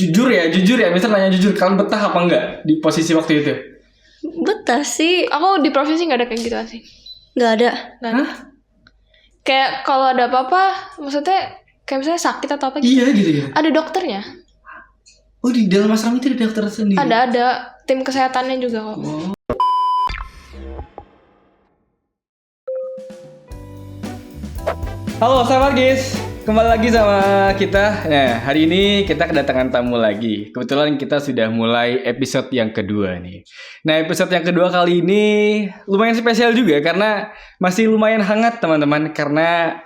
jujur ya. Mister nanya jujur, kalian betah apa enggak di posisi waktu itu? Betah sih. Aku di profesi nggak ada kayak gitu sih. Nggak ada. Hah? Kayak kalau ada apa-apa, maksudnya kayak misalnya sakit atau apa gitu. Iya gitu ya. Ada dokternya. Oh di dalam asrama itu ada dokter sendiri. Ada tim kesehatannya juga kok. Oh. Halo sahabat guys, kembali lagi sama kita. Nah hari ini kita kedatangan tamu lagi. Kebetulan kita sudah mulai episode yang kedua nih. Nah episode yang kedua kali ini lumayan spesial juga karena masih lumayan hangat teman-teman. Karena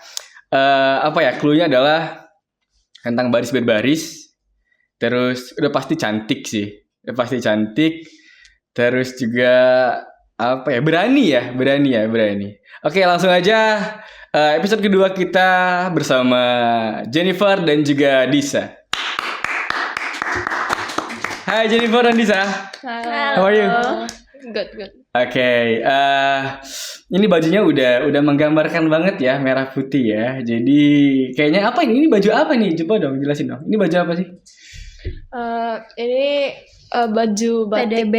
cluenya adalah tentang baris berbaris. Terus udah pasti cantik sih, udah pasti cantik. Terus juga berani. Oke langsung aja. Episode kedua kita bersama Jennifer dan juga Disa. Hai Jennifer dan Disa. How are you? Good. Oke, ini bajunya udah menggambarkan banget ya, merah putih ya. Jadi kayaknya apa ini? Ini baju apa nih? Coba dong jelasin dong. Ini baju apa sih? Ini baju batik. PDB.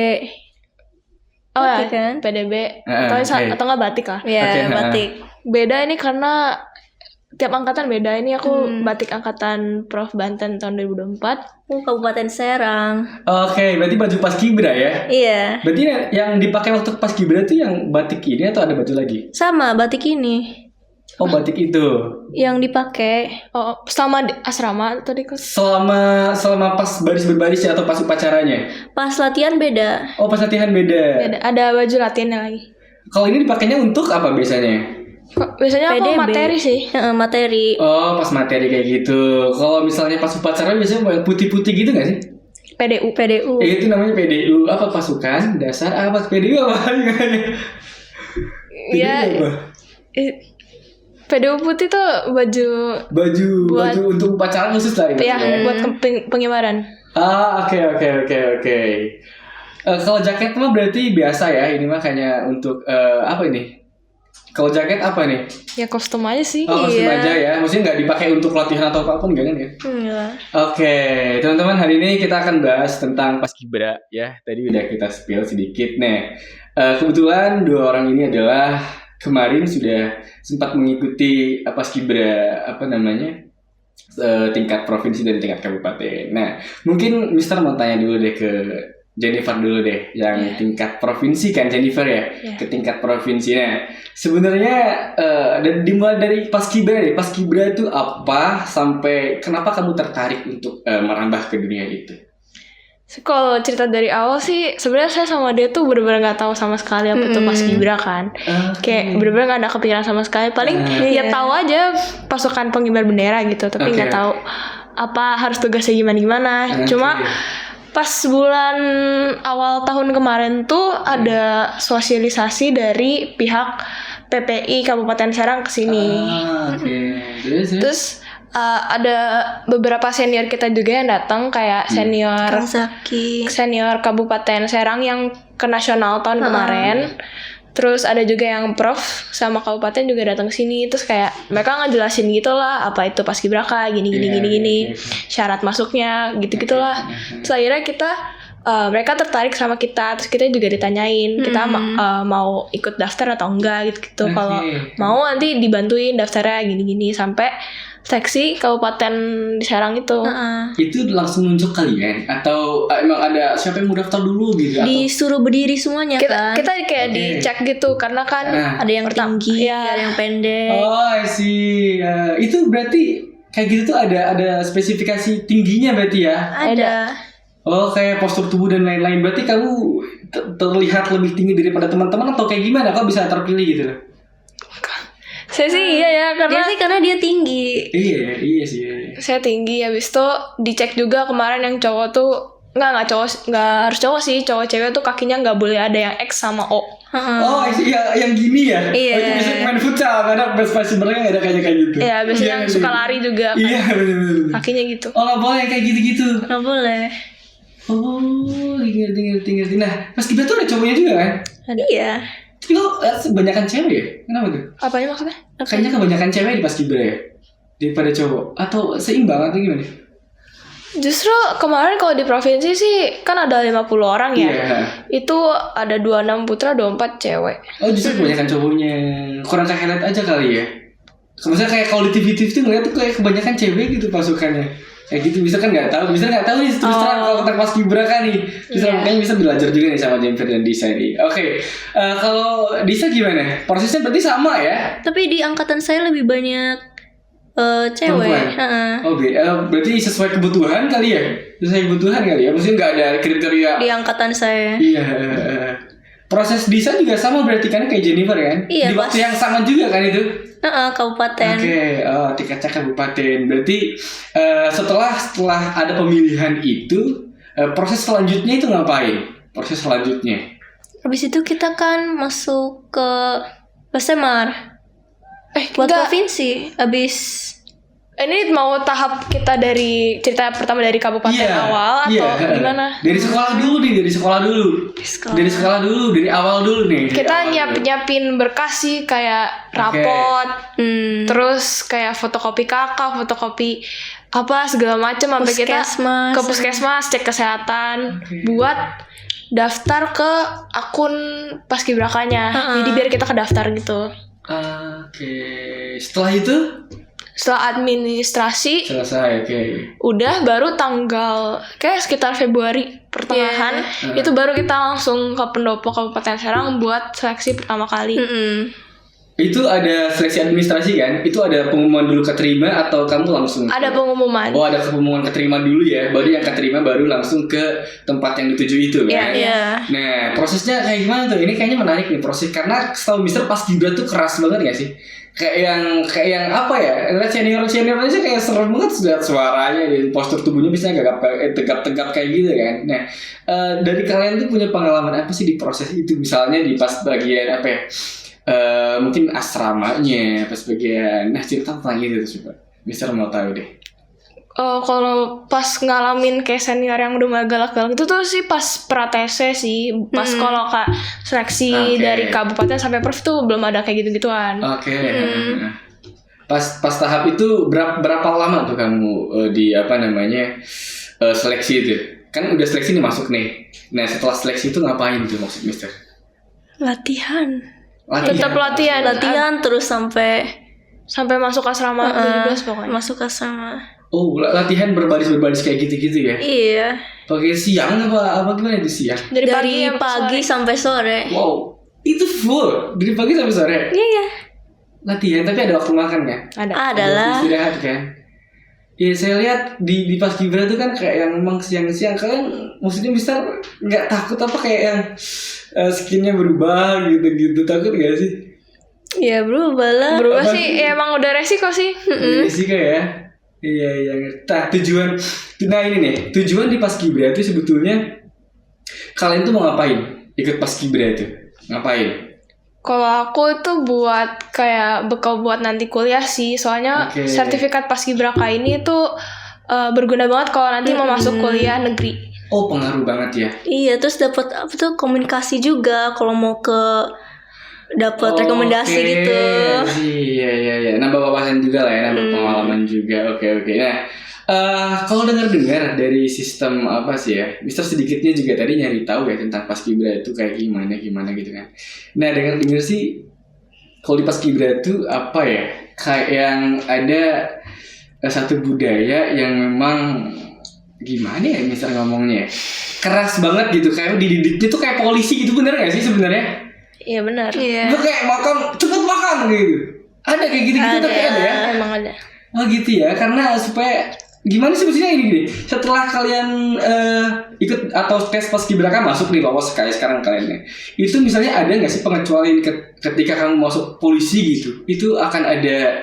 Oh batik ya, kan? PDB okay. atau nggak batik lah? Iya, Okay, batik. Beda ini karena tiap angkatan beda. Ini aku batik angkatan Prof Banten tahun 2024. Kabupaten Serang. Oke, berarti baju Paskibra ya? Iya. Berarti yang dipakai waktu Paskibra itu yang batik ini atau ada baju lagi? Sama batik ini Oh, batik itu. yang dipakai. Oh, sama di asrama tadi kok. Selama pas baris berbaris ya atau pas upacaranya? Pas latihan beda. Oh, pas latihan beda. Ada baju latihannya lagi. Kalau ini dipakainya untuk apa biasanya? Biasanya aku PDB. materi sih. Materi. Oh, pas materi kayak gitu. Kalau misalnya pas upacara biasanya mau yang putih-putih gitu nggak sih? PDU. Itu namanya PDU. Apa pasukan dasar apa? PDU apa? Iya. PDU putih tuh baju Baju untuk upacara khusus lah itu. ya buat pengibaran. Oke. Kalau jaket mah berarti biasa ya. Ini mah hanya untuk apa ini? Kalau jaket apa nih? Ya kostum aja sih. Oh, kostum aja ya. Maksudnya nggak dipakai untuk latihan atau apapun enggak kan ya? Enggak. Oke, teman-teman, hari ini kita akan bahas tentang Paskibra ya. Tadi udah kita spill sedikit. Nah, kebetulan dua orang ini adalah kemarin sudah sempat mengikuti Paskibra tingkat provinsi dan tingkat kabupaten. Nah, mungkin Mister mau tanya dulu deh ke Jennifer dulu deh, yang tingkat provinsi kan Jennifer ya, ke tingkat provinsi. Nah, sebenarnya dimulai dari Paskibra deh. Paskibra itu apa sampai kenapa kamu tertarik untuk merambah ke dunia itu? Kalau cerita dari awal sih, sebenarnya saya sama dia tuh benar-benar nggak tahu sama sekali apa itu Paskibra kan. Kayak benar-benar nggak ada kepikiran sama sekali. Paling ya tahu aja pasukan pengibar bendera gitu, tapi nggak tahu apa harus tugasnya gimana. Cuma pas bulan awal tahun kemarin tuh ada sosialisasi dari pihak PPI Kabupaten Serang ke sini. Terus ada beberapa senior kita juga yang datang kayak senior Kabupaten Serang yang ke nasional tahun kemarin. Terus ada juga yang prof sama kabupaten juga datang ke sini. Terus kayak mereka ngejelasin gitu lah apa itu Paskibraka gini. Syarat masuknya gitu-gitulah. Terus akhirnya mereka tertarik sama kita. Terus kita juga ditanyain kita mau ikut daftar atau enggak gitu. Kalau mau nanti dibantuin daftarnya gini sampai seksi kabupaten di Serang itu. Itu langsung nunjuk kalian atau emang ada siapa yang mau daftar dulu gitu? Disuruh berdiri semuanya kan? Kita kayak dicek gitu karena kan ada yang tinggi, ada yang pendek. Oh, I see. Itu berarti kayak gitu tuh ada spesifikasi tingginya berarti ya? Ada. Oh, kayak postur tubuh dan lain-lain. Berarti kamu terlihat lebih tinggi daripada teman-teman atau kayak gimana? Kau bisa terpilih gitu loh? Saya sih karena dia tinggi. Iya sih. Saya tinggi, habis itu dicek juga kemarin yang cowok tuh nggak harus cowok sih, cowok cewek tuh kakinya nggak boleh ada yang X sama O. Oh iya, yang gini ya? Iya. Oh, itu biasanya main futsal karena sebenarnya nggak ada kayak gitu. Iya, biasanya yang suka lari juga. Iya benar. Kakinya gitu. Oh nggak boleh kayak gitu. Nggak boleh. Oh, ngerti. Nah, Paskibra tuh ada cowoknya juga kan? Iya. Tapi kok kebanyakan cewek ya? Kenapa tuh? Apanya maksudnya? Kayaknya kebanyakan cewek di Paskibra ya? Daripada cowok? Atau seimbang atau gimana? Justru kemarin kalau di provinsi sih kan ada 50 orang ya. Iya. Itu ada 26 putra, 24 cewek. Oh justru kebanyakan cowoknya. Kurang highlight aja kali ya. Misalnya kayak kalau di TV tuh ngeliat tuh kayak kebanyakan cewek gitu pasukannya. Kayak gitu bisa kan nggak tahu nih terus terang kalau tentang paskibraka nih. Terus makanya bisa belajar juga nih sama Jennifer dan Disa nih. Oke. Kalau Disa gimana? Prosesnya berarti sama ya? Tapi di angkatan saya lebih banyak cewek. Oh, berarti sesuai kebutuhan kali ya? Sesuai kebutuhan kali ya? Maksudnya nggak ada kriteria. Di angkatan saya. Iya. Proses Disa juga sama berarti kan kayak Jennifer kan? Iya, di waktu yang sama juga kan itu? Kabupaten. Oke, tingkat kabupaten. Berarti setelah ada pemilihan itu, proses selanjutnya itu ngapain? Proses selanjutnya? Habis itu kita kan masuk ke Semar. Buat enggak. provinsi. Habis Ini mau tahap kita dari cerita pertama dari kabupaten awal atau gimana? Dari sekolah dulu nih, dari sekolah dulu, dari awal dulu nih. Kita nyiapin berkas sih kayak rapot, terus kayak fotokopi kakak, fotokopi apa segala macam sampai kita ke puskesmas cek kesehatan buat daftar ke akun paskibrakanya. Jadi biar kita kedaftar gitu. Oke. Setelah itu? Setelah administrasi selesai, udah baru tanggal kayak sekitar Februari pertengahan itu baru kita langsung ke pendopo Kabupaten Serang buat seleksi pertama kali. Itu ada seleksi administrasi kan? Itu ada pengumuman dulu keterima atau kamu langsung? Ada pengumuman. Oh, ada pengumuman keterima dulu ya. Baru yang keterima baru langsung ke tempat yang dituju itu kan? Iya. Nah, prosesnya kayak gimana tuh? Ini kayaknya menarik nih proses karena setahu Mister Paskibra tuh keras banget gak sih? Kayak yang apa ya? Lihat senior aja kayak serem banget lihat suaranya dan postur tubuhnya biasanya tegap-tegap kayak gitu kan. Nah, dari kalian tuh punya pengalaman apa sih di proses itu? Misalnya di pas bagian apa ya? Mungkin asramanya pas bagian. Nah, cerita tentang itu tuh coba. Mister mau tahu deh. Kalau pas ngalamin kayak senior yang udah galak-galak itu tuh sih pas pratese sih. Pas kalau kak seleksi dari kabupaten sampai prof tuh belum ada kayak gitu-gituan. Oke. Pas tahap itu berapa lama tuh kamu di apa namanya seleksi itu? Kan udah seleksi nih masuk nih. Nah, setelah seleksi itu ngapain tuh maksud Mister? Latihan Tetap latihan terus sampai masuk asrama 17 pokoknya. Masuk asrama. Oh, latihan berbaris kayak gitu-gitu ya? Iya. Pakai siang apa gimana itu siang? Dari pagi sampai sore. Wow, itu full dari pagi sampai sore. Iya. Latihan tapi ada waktu makan kan? Adalah. Istirahat kan? Ya saya lihat di Paskibra itu kan kayak yang memang siang-siang kalian maksudnya Mister nggak takut apa kayak yang skinnya berubah gitu takut gak sih? Ya berubah lah. Berubah sih ya, emang udah resiko sih. Resiko ya. Iya ngerti. Nah ini nih tujuan di Paskibra itu sebetulnya kalian tuh mau ngapain? Ikut Paskibra itu ngapain? Kalau aku itu buat kayak bekal buat nanti kuliah sih. Soalnya sertifikat paskibraka ini tuh berguna banget kalau nanti mau masuk kuliah negeri. Oh, pengaruh banget ya. Iya, terus dapat apa tuh komunikasi juga kalau mau dapat rekomendasi gitu. Iya. Nambah wawasan juga lah ya, nambah pengalaman juga. Oke. Nah, kalau dengar dari sistem apa sih ya, Mister sedikitnya juga tadi nyari tahu ya tentang Paskibra itu kayak gimana gitu kan. Nah, dengar sih kalau di Paskibra itu apa ya, kayak yang ada satu budaya yang memang gimana ya Mister ngomongnya, keras banget gitu, kayak dididiknya tuh kayak polisi gitu, bener gak sih sebenarnya? Iya benar. Iya. Itu kayak cepet makan gitu. Ada kayak gitu-gitu tapi ada ya. Emang ada. Oh gitu ya, karena supaya gimana sih maksudnya gini. Setelah kalian ikut atau tes paskibraka masuk nih lolos kayak sekarang kalian itu misalnya ada nggak sih pengecualian ketika kamu masuk polisi gitu? Itu akan ada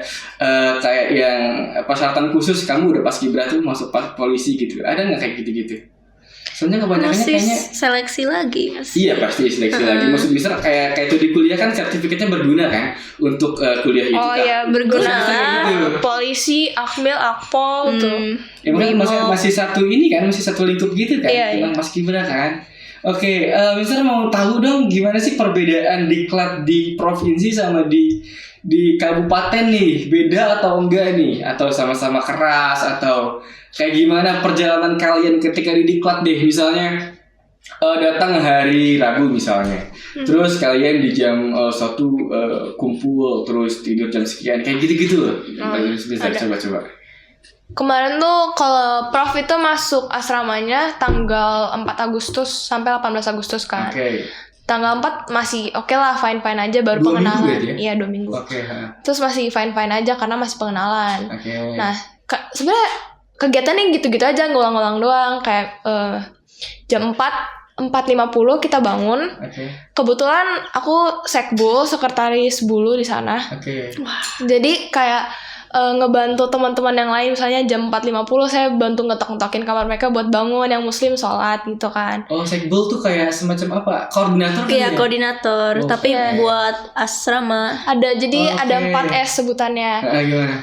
kayak yang persyaratan khusus kamu udah paskibra tuh masuk polisi gitu. Ada nggak kayak gitu-gitu? Soalnya kebanyakannya kayaknya seleksi lagi. Iya pasti seleksi lagi. Maksud misal kayak itu di kuliah kan sertifikatnya berguna kan untuk kuliah itu. Oh iya berguna lah. Polisi, akmil, akpol tuh. Ya masih satu ini kan, masih satu lingkup gitu kan, tentang paskibra kan. Oke, misal mau tahu dong gimana sih perbedaan diklat di provinsi sama di kabupaten nih, beda atau enggak nih, atau sama-sama keras atau Kayak gimana perjalanan kalian ketika di diklat deh, misalnya datang hari Rabu misalnya, terus kalian di jam 1 kumpul, terus tidur jam sekian, kayak gitu-gitu loh. Bisa coba-coba. Kemarin tuh kalau Prof itu masuk asramanya tanggal 4 Agustus sampai 18 Agustus kan. Oke. Tanggal 4 masih oke lah, fine-fine aja, baru 2 pengenalan. minggu ya? Iya, 2 minggu. Oke. Terus masih fine-fine aja karena masih pengenalan. Oke. Nah, sebenarnya kegiatannya gitu-gitu aja, ngulang-ngulang doang. Kayak jam 4.50 kita bangun. Oke. Kebetulan aku sekbul, sekretaris bulu di sana. Oke. Jadi kayak ngebantu teman-teman yang lain, misalnya jam 4.50 saya bantu ngetok-ngetokin kamar mereka buat bangun, yang muslim sholat gitu kan. Oh, sekbul tuh kayak semacam apa? Koordinator kan? Iya, ya? koordinator, Oh, tapi iya. buat asrama. Jadi Oke. ada 4S sebutannya. Gimana?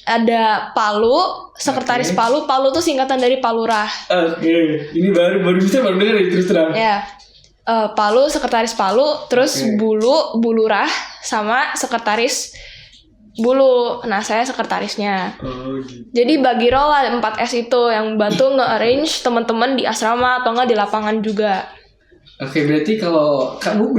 Ada Palu, sekretaris Oke. Palu tuh singkatan dari Palurah. Oke, ini baru dengar nih, terus terang. Ya. Palu, sekretaris Palu, terus Oke. Bulurah sama sekretaris Bulu. Nah, saya sekretarisnya. Oh, gitu. Jadi bagi role lah 4S itu yang bantu nge-arrange teman-teman di asrama atau enggak di lapangan juga. Oke, berarti kalau kamu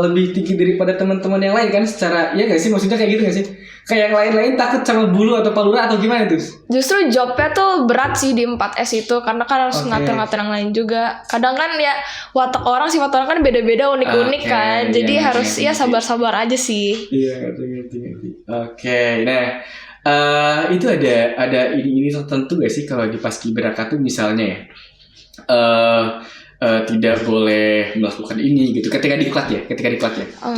lebih tinggi daripada teman-teman yang lain kan secara, ya nggak sih, maksudnya kayak gitu nggak sih? Kayak yang lain-lain takut sama bulu atau palura atau gimana tuh? Justru jobnya tuh berat sih di 4S itu, karena kan harus Oke. ngatur-ngatur yang lain juga. Kadang kan ya watak orang, sifat orang kan beda-beda, unik-unik Oke, kan. Jadi iya, harus iya, ya iya. sabar-sabar aja sih. Iya, ngerti. Oke, nah itu ada ini tertentu gak sih kalau di paskibraka tuh misalnya ya, tidak boleh melakukan ini gitu ketika diklat ya.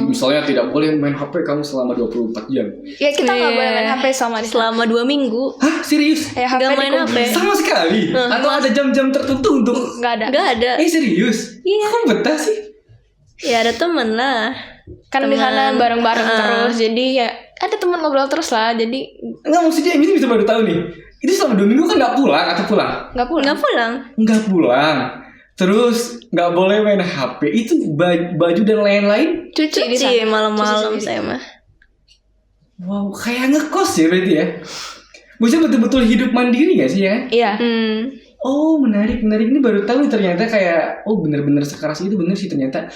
Misalnya tidak boleh main HP kamu selama 24 jam. Ya kita nggak Iya. boleh main HP sama di sana. Selama 2 minggu. Hah, serius? Ya HP Nggak main dikumpul. HP. Sama sekali? Atau ada jam-jam tertentu untuk? Nggak ada. Nggak ada. Serius? Iya. Kok betah sih? Ya ada temen lah. Kan di sana Teman. bareng-bareng terus. Jadi ya ada teman ngobrol terus lah. Jadi Enggak, maksudnya ini bisa baru tahu nih. Itu selama 2 minggu kan nggak pulang atau pulang? nggak pulang. Nggak pulang. Nggak pulang. Terus nggak boleh main HP. Itu baju dan lain-lain. Cuci di Cuci sana. malam-malam Cuci saya mah. Wow, kayak ngekos ya berarti ya. Maksudnya betul-betul hidup mandiri nggak sih ya? Iya. Oh, menarik. Ini baru tahu nih ternyata kayak, oh bener-bener sekeras itu, bener sih ternyata.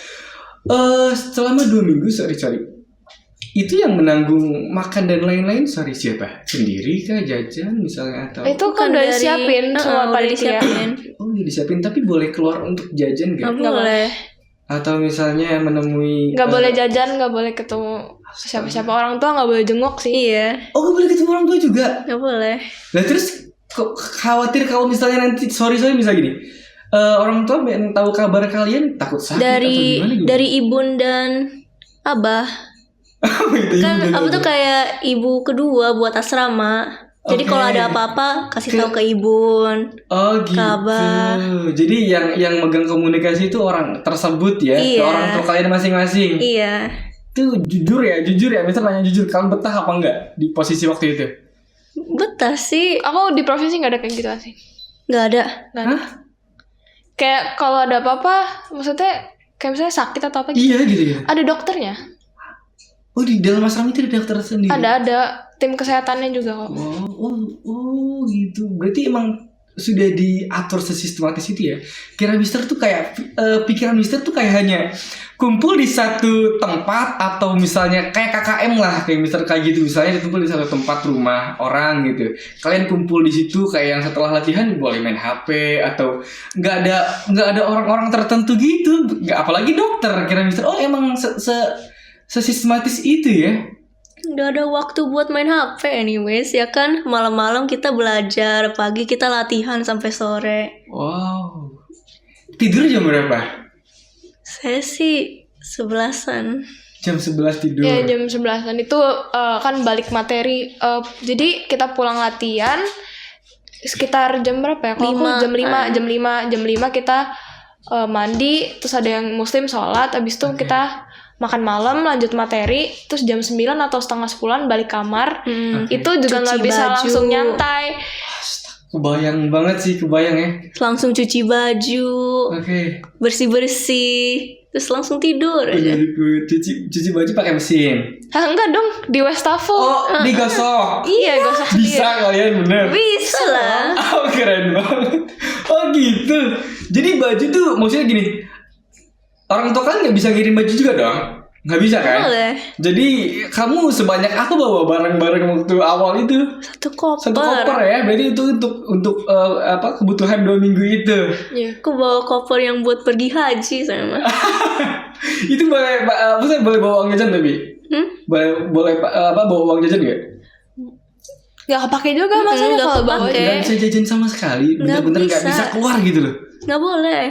Selama 2 minggu, sorry. Itu yang menanggung makan dan lain-lain, sorry, siapa? Sendiri kah, jajan misalnya atau? Itu kan udah disiapin semua udah panitia. disiapin. Oh, udah disiapin, tapi boleh keluar untuk jajan Nggak gak? boleh. Atau misalnya menemui Nggak boleh jajan, nggak boleh ketemu siapa-siapa, orang tua nggak boleh jenguk sih. Iya. Oh, gak boleh ketemu orang tua juga? Nggak boleh. Nah terus khawatir kalau misalnya nanti sorry misalnya gini, orang tua tahu kabar kalian takut sakit atau gimana gitu? Dari ibun dan abah. Kan aku tuh kayak ibu kedua buat asrama. Jadi Oke. kalau ada apa-apa kasih tahu ke ibun. Oh gitu. Kabar. Jadi yang megang komunikasi itu orang tersebut ya, ke Iya. orang tua kalian masing-masing. Iya. Itu jujur ya, misalnya nanya jujur, kalian betah apa enggak di posisi waktu itu? Betah sih. Aku di provinsi nggak ada kayak gitu sih. Nggak ada. Nggak ada. Hah? Kayak kalau ada apa-apa, maksudnya kayak misalnya sakit atau apa gitu, Iya gitu ya. ada dokternya. Oh, di dalam asrama itu ada dokter sendiri. Ada tim kesehatannya juga kok. Oh gitu. Berarti emang sudah diatur sesistematis itu ya. Kira Mister tuh kayak pikiran Mister tuh kayak hanya kumpul di satu tempat atau misalnya kayak KKM lah, kayak Mister kayak gitu, misalnya kumpul di satu tempat rumah orang gitu. Kalian kumpul di situ kayak yang setelah latihan boleh main HP atau nggak ada orang-orang tertentu gitu. Nggak, apalagi dokter. Kira Mister, oh emang sesistematis itu ya. Nggak ada waktu buat main HP anyways ya kan. Malam-malam kita belajar, pagi kita latihan sampai sore. Wow. Tidur jam berapa? Saya sih 11-an. Jam 11 tidur. Ya jam 11-an itu kan balik materi. Jadi kita pulang latihan sekitar jam berapa ya? Kalau aku 5. jam 5 kita mandi, terus ada yang muslim sholat, habis itu kita makan malam, lanjut materi, terus jam 9 atau setengah 10-an balik kamar. Itu juga nggak Cuci bisa baju. langsung nyantai. Kebayang banget sih, kebayang ya. Langsung cuci baju, Oke. bersih-bersih. terus langsung tidur aja. Very good. Cuci baju pakai mesin. Enggak dong, di wastafel. Oh, digosok. Iya, gosok sendiri. Bisa kalian bener. Bisa lah. Oh, keren banget. Oh gitu. Jadi baju tuh maksudnya gini. Orang tua kan nggak bisa ngirim baju juga dong. Nggak bisa kan? Boleh. Jadi kamu sebanyak apa bawa barang-barang waktu awal itu? Satu koper. 1 koper ya. Berarti itu untuk kebutuhan 2 minggu itu. Iya. Aku bawa koper yang buat pergi haji sama. Itu boleh maksudnya boleh bawa uang jajan tapi? Boleh bawa uang jajan nggak? Gak kepake juga maksudnya Nggak kalau bawa kepake. Nggak bisa jajan sama sekali. Nggak Bener-bener nggak bisa. bisa keluar gitu loh. Nggak boleh.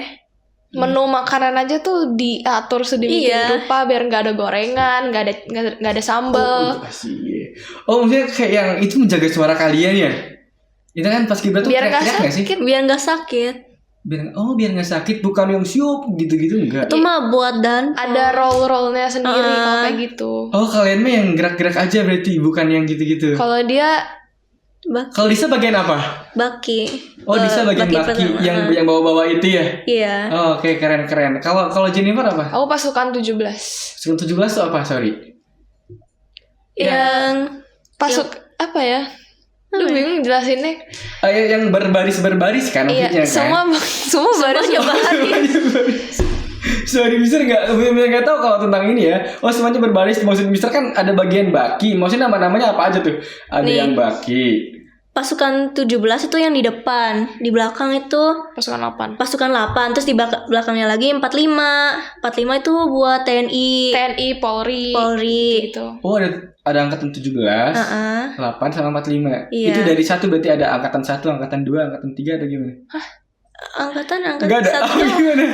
menu makanan aja tuh diatur sedemikian Iya. rupa biar nggak ada gorengan, nggak ada sambal. Oh maksudnya kayak yang itu menjaga suara kalian ya? Itu kan pas kibra tuh Biar nggak teriak-teriak nggak sih? Biar nggak sakit. Biar nggak sakit, bukan yang siup gitu-gitu enggak. Itu mah buat dan Ada roll-rollnya sendiri kalau kayak gitu. Oh kalian mah yang gerak-gerak aja berarti, bukan yang gitu-gitu. Kalau dia Kalau Lisa bagian apa? baki. Oh Lisa bagian baki pertama. yang bawa-bawa itu ya? Iya. Oh, oke, keren. Kalau Jennifer apa? aku pasukan 17. Sekarang 17 tuh apa? Sorry. Yang Apa ya? Lu bingung jelasinnya. Yang berbaris kan Iya, maksudnya kan? semua baris baris. Sorry Mister nggak tahu kalau tentang ini ya. Oh semuanya berbaris. Maksud Mister kan ada bagian baki. Maksudnya nama-namanya apa aja tuh? Ada Nih. yang baki. Pasukan 17 itu yang di depan. Di belakang itu pasukan 8. pasukan 8. Terus di belakangnya lagi 45. 45 itu buat TNI, Polri. Polri. Gitu. Oh ada angkatan 17, 8 sama 45. Iya. Itu dari satu berarti ada angkatan 1, angkatan 2, angkatan 3 atau gimana? Angkatan Enggak ada. satu. Gimana?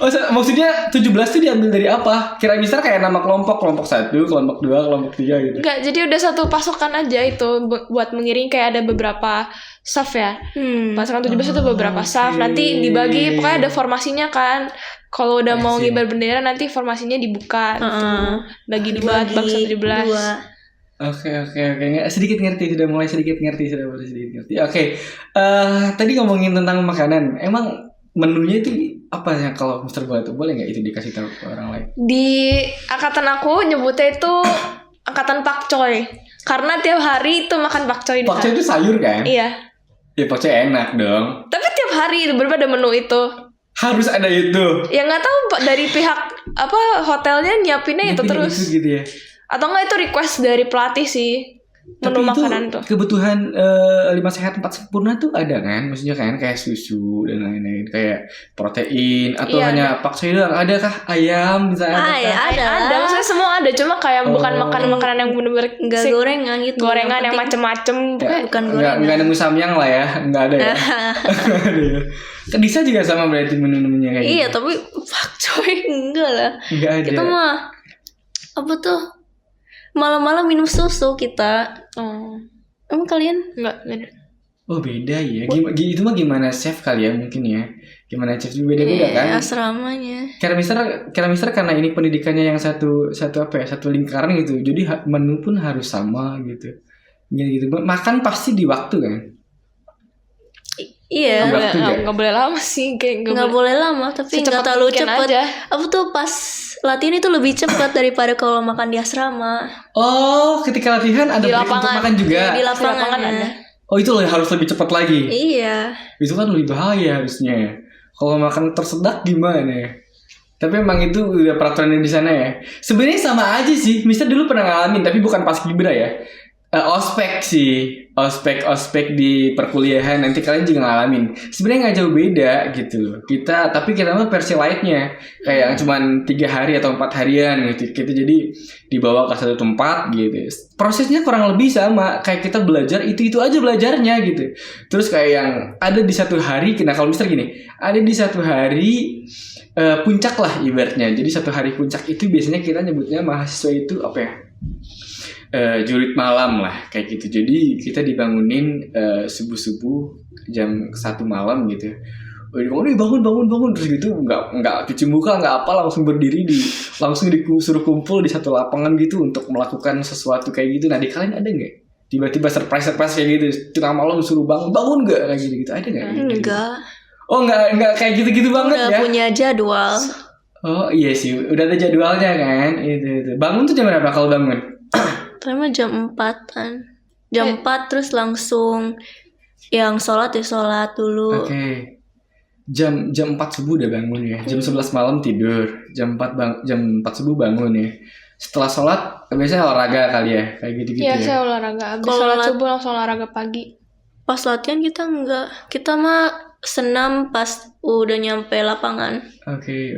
Oh maksudnya 17 itu diambil dari apa? Kira Mister kayak nama kelompok 1, kelompok 2, kelompok 3 gitu. Enggak, jadi udah satu pasukan aja itu buat mengiring kayak ada beberapa staff ya. Pasukan 17 itu beberapa staff. Nanti dibagi, pokoknya ada formasinya kan. Kalau udah mau ngibar bendera nanti formasinya dibuka gitu. Bagi dua, bak 17. Oke. Nggak, sedikit ngerti, sudah mulai sedikit ngerti. Oke. Tadi ngomongin tentang makanan. Emang menunya itu apa ya kalau Mister boleh tuh? Boleh nggak itu dikasih tahu ke orang lain? Di angkatan aku nyebutnya itu angkatan pakcoy. Karena tiap hari itu makan pakcoy di Pakcoy sana. itu sayur kan? Iya. Ya pakcoy enak dong. Tapi tiap hari itu berbeda menu itu. Harus ada itu. Ya nggak tahu dari pihak hotelnya nyiapinnya itu Tapi terus. itu gitu ya. Atau enggak itu request dari pelatih sih. Menu Tapi makanan itu tuh. kebutuhan 5 sehat 4 sempurna tuh ada kan? Maksudnya kan kayak susu dan lain-lain, kayak protein atau Iya, hanya pakcoy doang? Adakah ayam misalnya? Ada, maksudnya semua ada, cuma kayak bukan makanan-makanan yang bener-bener Enggak sih- gorengan gitu. gorengan yang penting- macem-macem. Ya, bukan nggak gorengan. nemu samyang lah ya, nggak ada ya. Nggak ada ya. Kan Disa juga sama berarti menu-menunya kayak Iya, gitu. tapi pakcoy enggak lah. Nggak ada. Kita mah apa tuh? Malam-malam minum susu kita. Oh, Emang kalian? enggak beda. Oh beda ya. Itu mah gimana chef kali ya mungkin ya. Gimana chef juga beda-beda kan. Asramanya. Kira Mister karena ini pendidikannya yang satu lingkaran gitu. Jadi menu pun harus sama gitu. Gitu. Makan pasti di waktu kan. Iya. Waktu ya? Enggak boleh lama sih, kayak Nggak boleh lama, tapi nggak terlalu mungkin cepet. aja. Apa tuh pas latihan itu lebih cepat daripada kalau makan di asrama. Oh, ketika latihan ada Di break untuk lapangan. makan juga. Di lapangan lapangan ada. Oh, itu harus lebih cepat lagi. Iya. Itu kan lebih bahaya harusnya. Kalau makan tersedak gimana ya? Tapi emang itu udah peraturannya di sana ya. Sebenarnya sama aja sih. Mister dulu pernah ngalamin, tapi bukan pas kibra ya. Ospek sih, ospek di perkuliahan nanti kalian juga ngalamin. Sebenarnya nggak jauh beda gitu loh. Tapi kita mah versi lightnya kayak cuman 3 hari atau 4 harian gitu. Kita jadi dibawa ke satu tempat gitu. Prosesnya kurang lebih sama kayak kita belajar itu aja belajarnya gitu. Terus kayak yang ada di satu hari, nah kalau Mister gini, ada di satu hari puncak lah ibaratnya. Jadi satu hari puncak itu biasanya kita nyebutnya mahasiswa itu apa ya? Jurit malam lah kayak gitu. Jadi kita dibangunin subuh jam 1 malam gitu. Bangun terus gitu nggak cuci muka nggak apa, langsung berdiri langsung disuruh kumpul di satu lapangan gitu untuk melakukan sesuatu kayak gitu. Nah di kalian ada nggak tiba-tiba surprise kayak gitu tengah malam suruh bangun nggak kayak gitu ada nggak? Enggak. Oh nggak kayak gitu banget Udah ya? punya jadwal. Oh iya sih, udah ada jadwalnya kan. Itu. Bangun tuh jam berapa kalau bangun? Terima jam 4-an. Jam 4 terus langsung yang sholat ya sholat dulu. Oke. Jam 4 subuh udah bangun ya. Jam 11 malam tidur. Jam 4 subuh bangun ya. Setelah sholat biasanya olahraga kali ya, kayak gitu-gitu Iya, ya. saya olahraga. Abis Kalau sholat subuh langsung olahraga pagi. Pas latihan kita enggak. Kita mah senam pas udah nyampe lapangan. Oke.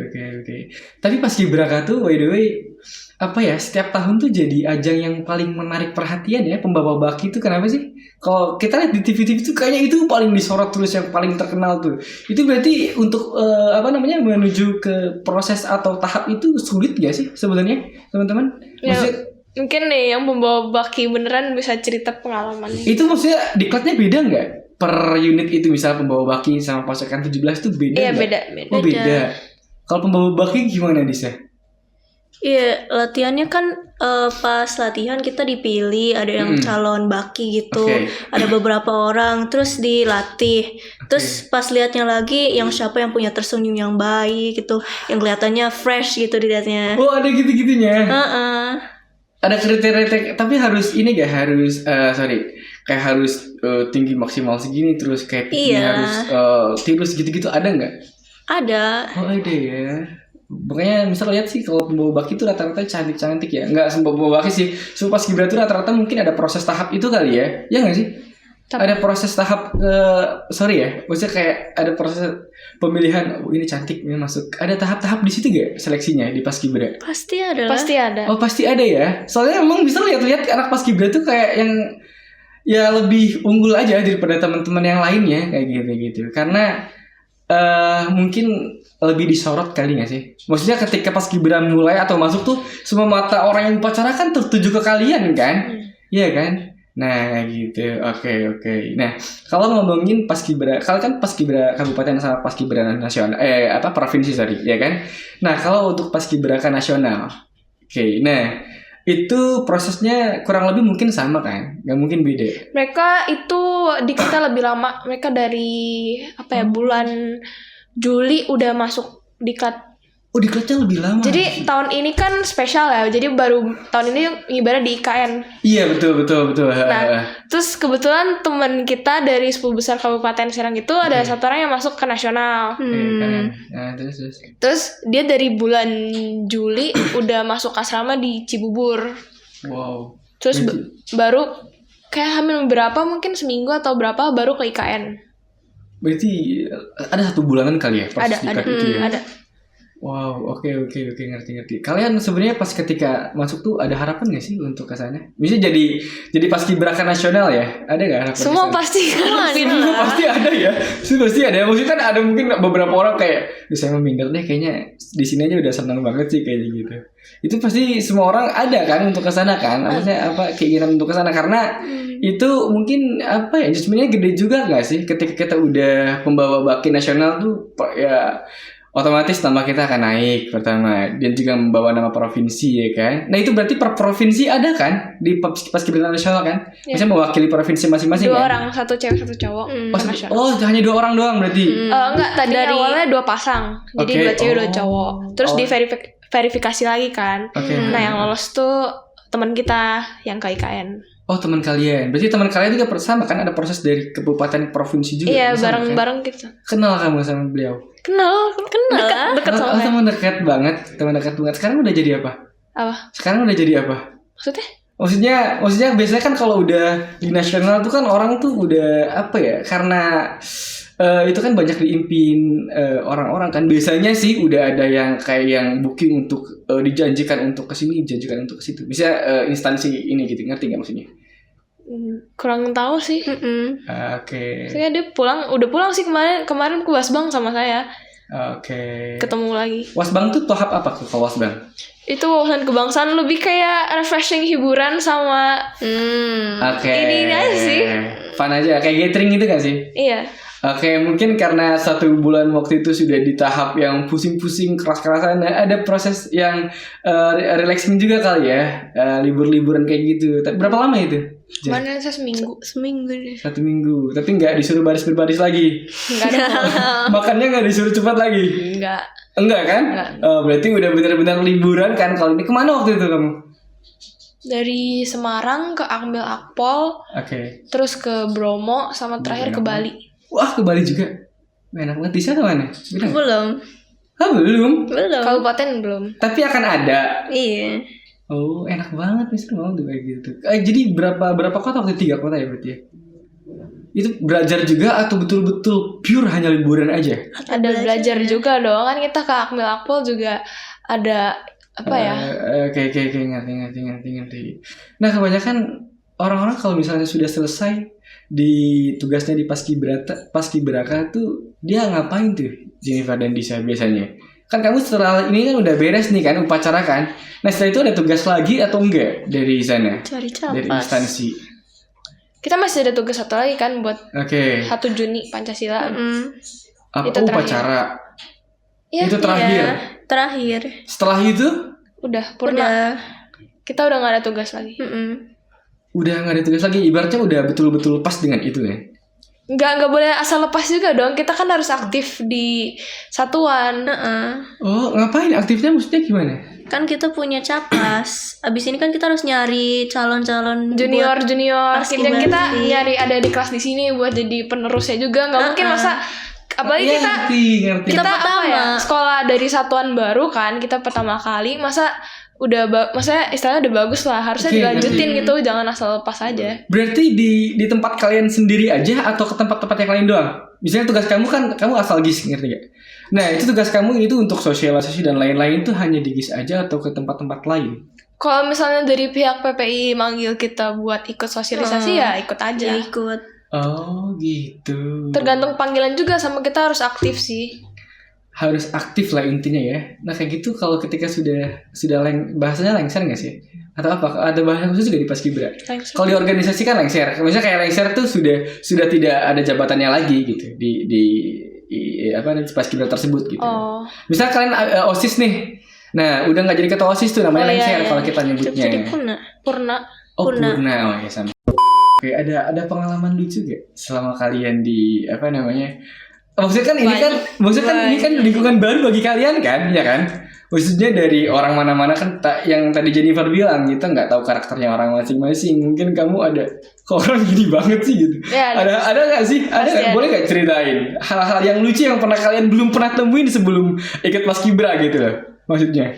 Tapi Paskibraka tuh by the way apa ya, setiap tahun tuh jadi ajang yang paling menarik perhatian ya, pembawa baki itu kenapa sih? Kalau kita lihat di TV-TV tuh kayaknya itu paling disorot terus, yang paling terkenal tuh. Itu berarti untuk menuju ke proses atau tahap itu sulit gak sih sebenarnya, teman-teman? Ya, Maksudnya mungkin nih yang pembawa baki beneran bisa cerita pengalaman. itu maksudnya diklatnya beda nggak? Per unit itu misalnya pembawa baki sama pasukan 17 itu beda Iya, nggak? beda. Oh beda. Kalau pembawa baki gimana Disa? Iya, latihannya kan pas latihan kita dipilih, ada yang calon baki gitu, Oke. ada beberapa orang, terus dilatih. Terus pas liatnya lagi, yang siapa yang punya tersenyum yang baik gitu, yang kelihatannya fresh gitu dilihatnya. Oh ada gitu-gitunya. Heeh. Ada kriteria, tapi harus ini gak harus kayak harus tinggi maksimal segini, terus kayak pipinya Iya. harus tirus gitu-gitu, ada nggak? Ada. Oh ada ya. Pokoknya misal lihat sih kalau pembawa baki itu rata-rata cantik-cantik ya. Nggak semua pembawa baki sih. Semua paskibraka itu rata-rata mungkin ada proses tahap itu kali ya. Ya nggak sih? Ada proses tahap maksudnya kayak ada proses pemilihan. Oh ini cantik, ini masuk. Ada tahap-tahap di situ gak seleksinya di paskibraka? Pasti ada lah. Pasti ada. Oh pasti ada ya. Soalnya emang bisa lihat-lihat anak paskibraka tuh kayak yang ya lebih unggul aja daripada teman-teman yang lainnya kayak gitu. Karena mungkin lebih disorot kali nggak sih? Maksudnya ketika paskibraka mulai atau masuk tuh semua mata orang yang upacara kan tertuju ke kalian kan? Iya kan? Nah gitu. Oke. Nah kalau ngomongin paskibraka, kalau kan paskibraka kabupaten sama paskibraka nasional, provinsi ya kan? Nah kalau untuk paskibraka nasional, oke. Nah itu prosesnya kurang lebih mungkin sama kan? Nggak mungkin beda. Mereka itu di kita lebih lama. Mereka dari bulan Juli udah masuk diklat. Oh diklatnya lebih lama. Jadi tahun ini kan spesial ya. Jadi baru tahun ini ibarat di IKN. Iya betul. Nah, terus kebetulan teman kita dari 10 besar Kabupaten Serang itu ada satu orang yang masuk ke nasional. Nah, Terus dia dari bulan Juli udah masuk asrama di Cibubur. Wow. Terus baru kayak hamil berapa, mungkin seminggu atau berapa baru ke IKN. Berarti ada 1 bulanan kali ya proses diklat itu ya? Ada. Wow, oke, ngerti. Kalian sebenarnya pas ketika masuk tuh ada harapan nggak sih untuk ke sana? Bisa jadi paskibraka nasional ya? Ada nggak harapan? Semua kesana? pasti ngarepin Semua lah. pasti ada ya. Pasti ada. Maksudnya kan ada mungkin beberapa orang kayak, saya mau minder deh, kayaknya di sini aja udah senang banget sih kayak gitu. Itu pasti semua orang ada kan untuk ke sana kan? Maksudnya keinginan untuk ke sana karena itu mungkin adjustmentnya gede juga nggak sih ketika kita udah pembawa baki nasional tuh ya. Otomatis nama kita akan naik pertama, dan juga membawa nama provinsi ya kan. Nah itu berarti per provinsi ada kan di paskibraka nasional kan? Misalnya mewakili provinsi masing-masing 2 kan? orang, 1 cewek 1 cowok. nasional. Oh hanya 2 orang doang berarti? Enggak, tadi awalnya 2 pasang. Jadi Oke. 2 cewek 2 cowok. Terus verifikasi lagi kan. Oke. Nah yang lolos tuh teman kita yang ke IKN. Oh teman kalian, berarti teman kalian juga sama kan? Ada proses dari kabupaten provinsi juga? Iya, sama, bareng-bareng gitu. Kenal kamu sama beliau? Kenal deket sama saya. Teman dekat banget. Sekarang udah jadi apa? Sekarang udah jadi apa? Maksudnya? Maksudnya biasanya kan kalau udah di nasional tuh kan orang tuh udah karena itu kan banyak diimpin orang-orang kan. Biasanya sih udah ada yang kayak yang booking untuk dijanjikan untuk kesini, dijanjikan untuk kesitu. Bisa instansi ini gitu, ngerti nggak maksudnya? Kurang tahu sih. Oke. Saya dia udah pulang sih kemarin ke Wasbang sama saya. Oke. Ketemu lagi. Wasbang tuh tahap apa ke Wasbang? Itu wawasan kebangsaan lebih kayak refreshing hiburan sama Oke. ini aja sih. Fun aja, kayak gathering gitu gak sih? Iya. Oke, mungkin karena 1 bulan waktu itu sudah di tahap yang pusing-pusing, keras-kerasan, ada proses yang relaxing juga kali ya, libur-liburan kayak gitu. Berapa lama itu? Mana saya seminggu deh. 1 minggu, tapi nggak disuruh baris berbaris lagi. Enggak ada. Makannya nggak disuruh cepat lagi. Enggak. Enggak kan? Enggak. Berarti udah benar-benar liburan kan kalau ini. Kemana waktu itu kamu? Dari Semarang ke Akmil Akpol, Oke. terus ke Bromo, sama terakhir ke Bromo. Bali. Wah, ke Bali juga. Enak banget. Di sana mana? Beda nggak? Belum. Ah, belum. Kabupaten belum. Tapi akan ada. Iya. Oh, enak banget nih, seru banget tuh kayak gitu. Jadi berapa kota waktu itu? 3 kota ya berarti ya? Itu belajar juga atau betul-betul pure hanya liburan aja? Ada belajar juga dong, kan kita ke Akmil Akpol juga ada apa ya? Oke, ngerti. Nah, kebanyakan orang-orang kalau misalnya sudah selesai di tugasnya di Paskibraka tuh dia ngapain tuh, Jennifer dan Disa biasanya? Kan kamu setelah ini kan udah beres nih kan upacara kan. Nah, setelah itu ada tugas lagi atau enggak dari sana? Cari Dari capas. instansi. Kita masih ada tugas satu lagi kan buat Oke. 1 Juni Pancasila. Apa Itu terakhir. upacara? Iya, Itu terakhir. Iya, terakhir. Setelah itu udah purna. Udah. Kita udah gak ada tugas lagi. udah nggak ada tugas lagi. Ibaratnya udah betul-betul lepas dengan itu ya. Nggak boleh asal lepas juga dong. Kita kan harus aktif di satuan. Oh, ngapain? Aktifnya maksudnya gimana? Kan kita punya capas. Abis ini kan kita harus nyari calon-calon Junior buat dan kita paskibraka. nyari ada di kelas di sini buat jadi penerusnya juga. Nggak mungkin masa apalagi Iya, kita ngerti. kita pertama. apa ya, sekolah dari satuan baru kan, kita pertama kali masa udah maksudnya istilahnya udah bagus lah, harusnya Oke, dilanjutin gitu, jangan asal lepas aja. Berarti di tempat kalian sendiri aja atau ke tempat-tempat yang lain doang? Misalnya tugas kamu kan kamu asal GIS, ngerti gak? Nah, itu tugas kamu itu untuk sosialisasi dan lain-lain tuh hanya di GIS aja atau ke tempat-tempat lain? Kalau misalnya dari pihak PPI manggil kita buat ikut sosialisasi ya ikut aja. Ya ikut. Oh, gitu. Tergantung panggilan juga, sama kita harus aktif sih. Harus aktif lah intinya ya. Nah, kayak gitu kalau ketika sudah bahasanya lengser nggak sih? Atau apa? Ada bahasa khusus juga di Paskibra? Lengser. Kalau di organisasi kan lengser. Misalnya kayak lengser tuh sudah tidak ada jabatannya lagi gitu di apa di Paskibra tersebut gitu. Oh. Misal kalian OSIS nih. Nah, udah nggak jadi ketua OSIS tuh namanya lengser kalau kita nyebutnya. Jadi purna. Purna. Oh, Purna. purna. Oh, ya sama. Oke, ada pengalaman lucu gak selama kalian di apa namanya? Maksudnya kan ini kan lingkungan baru bagi kalian kan, ya kan? Maksudnya dari orang mana-mana kan yang tadi Jennifer bilang kita nggak tahu karakternya orang masing-masing. Mungkin kamu ada kok orang gini banget sih gitu. Ya, ada nggak sih? Ada nggak? Boleh nggak ceritain hal-hal yang lucu yang belum pernah temuin sebelum ikut Paskibra gitu loh? Maksudnya?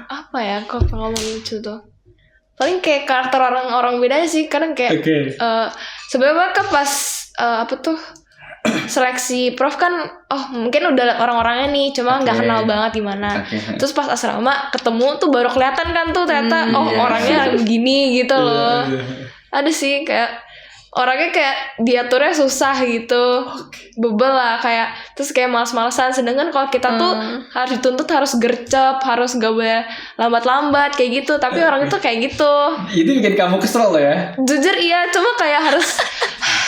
Apa ya kok pengalaman lucu tuh? Paling kayak karakter orang-orang bedanya sih, kadang kayak Oke. sebenarnya kan pas apa tuh seleksi prof kan, mungkin udah orang-orangnya nih, cuma nggak kenal banget gimana. Terus pas asrama ketemu tuh baru kelihatan kan tuh ternyata orangnya gini gitu loh. Ada sih kayak orangnya kayak diaturnya susah gitu, bebel lah kayak, terus kayak malas-malasan. Sedangkan kalau kita tuh harus dituntut harus gercep, harus gak boleh lambat-lambat kayak gitu. Tapi orang itu kayak gitu. Itu bikin kamu kesel loh ya? Jujur iya, cuma kayak harus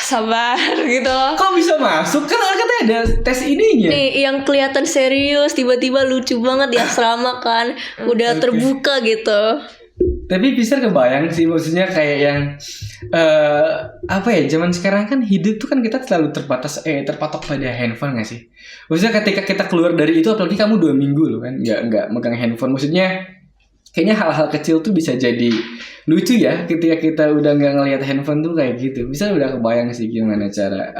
sabar gitu loh. Kok bisa masuk? Kan katanya ada tes ininya. Nih yang kelihatan serius tiba-tiba lucu banget di asrama kan. Udah terbuka gitu. Tapi bisa kebayang sih, maksudnya kayak yang apa ya, zaman sekarang kan hidup tuh kan kita selalu terpatok pada handphone nggak sih? Maksudnya ketika kita keluar dari itu, apalagi kamu 2 minggu loh kan nggak megang handphone, maksudnya kayaknya hal-hal kecil tuh bisa jadi lucu ya ketika kita udah nggak ngelihat handphone tuh kayak gitu. Bisa udah kebayang sih gimana cara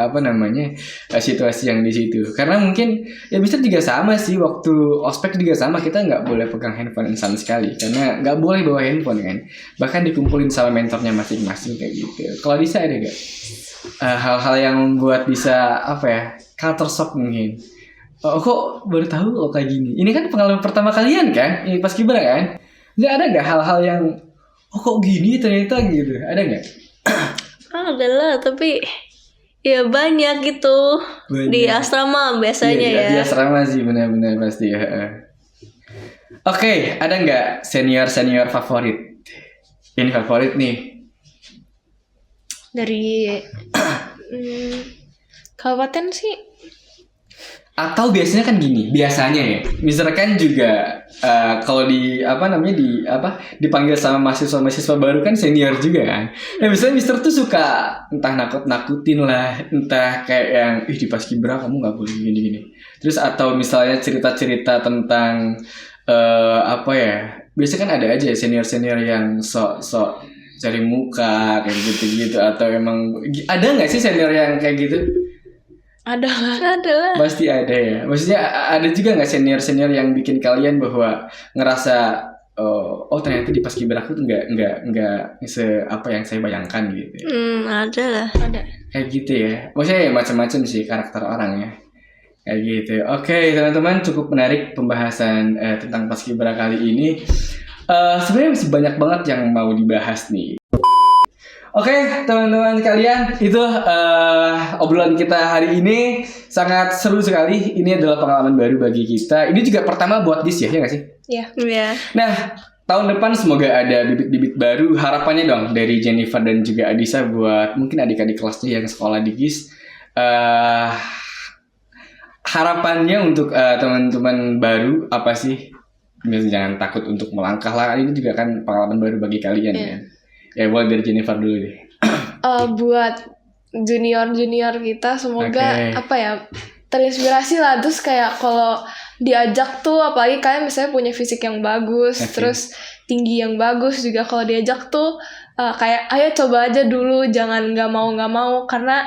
situasi yang di situ. Karena mungkin ya bisa juga sama sih, waktu ospek juga sama, kita nggak boleh pegang handphone sama sekali karena nggak boleh bawa handphone kan. Bahkan dikumpulin sama mentornya masing-masing kayak gitu. Kalau bisa ada gak hal-hal yang membuat bisa culture shock mungkin? Oh, kok baru tahu kayak gini? Ini kan pengalaman pertama kalian kan? Ini Paskibra kan? Jadi ada nggak hal-hal yang kok gini ternyata gitu? Ada nggak? Ada lah, tapi ya banyak gitu. Banyak. Di asrama biasanya Iya, ya. di asrama sih benar-benar pasti ya. Oke, ada nggak senior favorit? Ini favorit nih. Dari kabupaten sih Atau biasanya kan gini, biasanya ya, misalkan juga kalau dipanggil sama mahasiswa baru kan senior juga kan. Nah misalnya Mister tuh suka entah nakut-nakutin lah, entah kayak yang di Paskibra kamu nggak boleh gini-gini. Terus atau misalnya cerita-cerita tentang biasanya kan ada aja senior-senior yang sok cari muka kayak gitu-gitu, atau emang ada nggak sih senior yang kayak gitu? Ada Adalah. Pasti ada ya. Maksudnya ada juga nggak senior yang bikin kalian bahwa ngerasa ternyata di Paskibraka tuh nggak apa yang saya bayangkan gitu. Adalah. ada. Kayak gitu ya. Maksudnya ya macam-macam sih karakter orang ya. Kayak gitu. Oke teman-teman, cukup menarik pembahasan tentang Paskibraka kali ini. Sebenarnya masih banyak banget yang mau dibahas nih. Oke, teman-teman sekalian, itu obrolan kita hari ini sangat seru sekali. Ini adalah pengalaman baru bagi kita. Ini juga pertama buat GIS ya nggak sih? Iya. Nah, tahun depan semoga ada bibit-bibit baru. Harapannya dong dari Jennifer dan juga Adisa buat mungkin adik-adik kelasnya yang sekolah di GIS. Harapannya untuk teman-teman baru apa sih? Jangan takut untuk melangkah lah. Ini juga kan pengalaman baru bagi kalian ya. Ya boleh dari Jennifer dulu deh. Buat junior kita semoga terinspirasi lah. Terus kayak kalau diajak tuh, apalagi kalian misalnya punya fisik yang bagus, terus tinggi yang bagus juga, kalau diajak tuh kayak ayo coba aja dulu, jangan nggak mau karena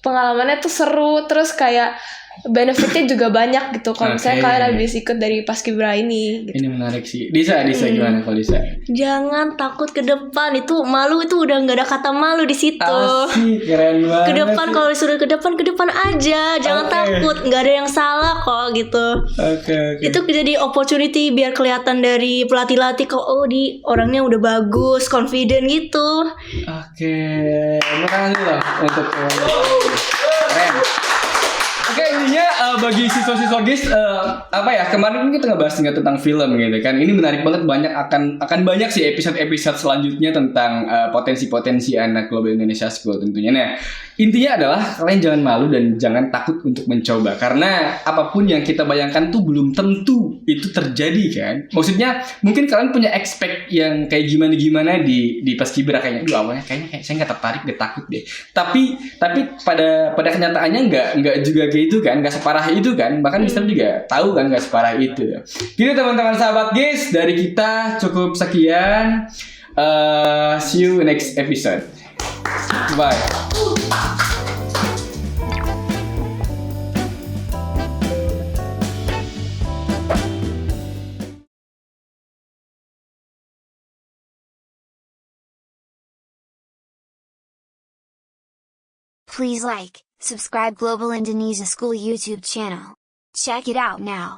pengalamannya tuh seru, terus kayak benefitnya juga banyak gitu kalau misalnya kalian habis ikut dari Paskibra ini gitu. Ini menarik sih. Disa gimana kalau Disa? Jangan takut ke depan, itu malu itu udah nggak ada kata malu di situ. Asik, keren banget. Ke depan, kalau disuruh ke depan aja, jangan takut, nggak ada yang salah kok gitu. Oke. Itu jadi opportunity biar kelihatan dari pelatih kok, di orangnya udah bagus, confident gitu. Oke, makasih loh untuk keren. Oke, intinya bagi siswa-siswa GIS kemarin kita ngebahas tentang film gitu kan. Ini menarik banget, akan banyak sih episode selanjutnya tentang potensi-potensi anak Global Indonesia School tentunya. Nah, intinya adalah kalian jangan malu dan jangan takut untuk mencoba, karena apapun yang kita bayangkan tuh belum tentu itu terjadi kan. Maksudnya mungkin kalian punya expect yang kayak gimana di Paskibra kayaknya awalnya kayaknya saya nggak tertarik, nggak takut deh. Tapi pada kenyataannya nggak juga kayak itu kan, nggak separah itu kan. Bahkan Mister juga tahu kan nggak separah itu. Gitu teman-teman sahabat GIS, dari kita cukup sekian. See you next episode. Bye. Please like, subscribe Global Indonesia School YouTube channel. Check it out now.